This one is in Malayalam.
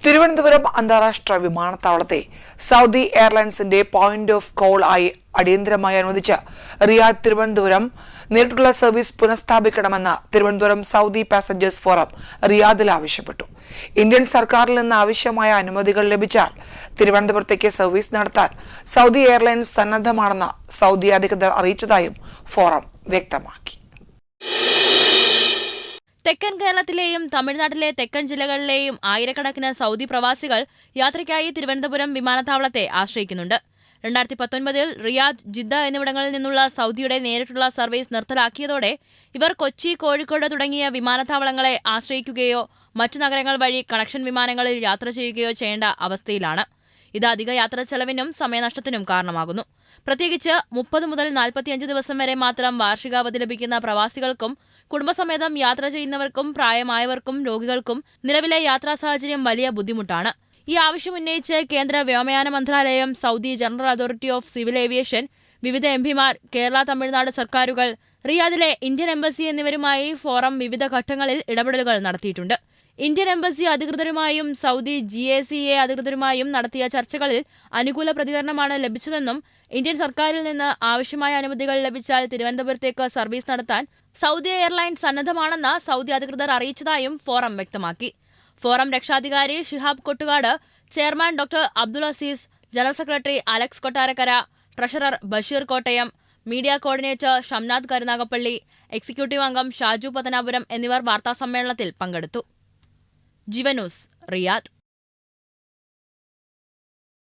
തിരുവനന്തപുരം അന്താരാഷ്ട്ര വിമാനത്താവളത്തെ സൗദി എയർലൈൻസിന്റെ പോയിന്റ് ഓഫ് കോൾ ആയി അടിയന്തരമായി അനുവദിച്ച് റിയാദ് തിരുവനന്തപുരം നേരിട്ടുള്ള സർവീസ് പുനഃസ്ഥാപിക്കണമെന്ന് തിരുവനന്തപുരം സൗദി പാസഞ്ചേഴ്സ് ഫോറം റിയാദിൽ ആവശ്യപ്പെട്ടു. ഇന്ത്യൻ സർക്കാരിൽ നിന്ന് ആവശ്യമായ അനുമതികൾ ലഭിച്ചാൽ തിരുവനന്തപുരത്തേക്ക് സർവീസ് നടത്താൻ സൗദി എയർലൈൻസ് സന്നദ്ധമാണെന്ന് സൗദി അധികൃതർ അറിയിച്ചതായും ഫോറം വ്യക്തമാക്കി. തെക്കൻ കേരളത്തിലെയും തമിഴ്നാട്ടിലെ തെക്കൻ ജില്ലകളിലെയും ആയിരക്കണക്കിന് സൗദി പ്രവാസികൾ യാത്രയ്ക്കായി തിരുവനന്തപുരം വിമാനത്താവളത്തെ ആശ്രയിക്കുന്നുണ്ട്. 2019 റിയാദ്, ജിദ്ദ എന്നിവിടങ്ങളിൽ നിന്നുള്ള സൗദിയുടെ നേരിട്ടുള്ള സർവീസ് നിർത്തലാക്കിയതോടെ ഇവർ കൊച്ചി, കോഴിക്കോട് തുടങ്ങിയ വിമാനത്താവളങ്ങളെ ആശ്രയിക്കുകയോ മറ്റു നഗരങ്ങൾ വഴി കണക്ഷൻ വിമാനങ്ങളിൽ യാത്ര ചെയ്യുകയോ ചെയ്യേണ്ട അവസ്ഥയിലാണ്. ഇത് അധിക യാത്രാ ചെലവിനും സമയനഷ്ടത്തിനും കാരണമാകുന്നു. പ്രത്യേകിച്ച് 30 മുതൽ 45 ദിവസം വരെ മാത്രം വാർഷികാവധി ലഭിക്കുന്ന പ്രവാസികൾക്കും കുടുംബസമേതം യാത്ര ചെയ്യുന്നവർക്കും പ്രായമായവർക്കും രോഗികൾക്കും നിലവിലെ യാത്രാ സാഹചര്യം വലിയ ബുദ്ധിമുട്ടാണ്. ഈ ആവശ്യം ഉന്നയിച്ച് കേന്ദ്ര വ്യോമയാന മന്ത്രാലയം, Saudi general authority of civil aviation, വിവിധ എംപിമാർ, കേരള, തമിഴ്നാട് സർക്കാരുകൾ, റിയാദിലെ ഇന്ത്യൻ എംബസി എന്നിവരുമായി ഫോറം വിവിധ ഘട്ടങ്ങളിൽ ഇടപെടലുകൾ നടത്തിയിട്ടുണ്ട്. ഇന്ത്യൻ എംബസി അധികൃതരുമായും സൗദി GACA അധികൃതരുമായും നടത്തിയ ചർച്ചകളിൽ അനുകൂല പ്രതികരണമാണ് ലഭിച്ചതെന്നും ഇന്ത്യൻ സർക്കാരിൽ നിന്ന് ആവശ്യമായ അനുമതികൾ ലഭിച്ചാൽ തിരുവനന്തപുരത്തേക്ക് സർവീസ് നടത്താൻ സൗദി എയർലൈൻസ് സന്നദ്ധമാണെന്ന് സൗദി അധികൃതർ അറിയിച്ചതായും ഫോറം വ്യക്തമാക്കി. ഫോറം രക്ഷാധികാരി Shihab Kottukad, chairman doctor Abdul Aziz, general secretary Alex Kottarakkara, treasurer Basheer Kottayam, media coordinator Shamnath Karunagappally, executive അംഗം ഷാജു പത്തനാപുരം എന്നിവർ വാർത്താസമ്മേളനത്തിൽ പങ്കെടുത്തു. Jeevan news, Riyadh.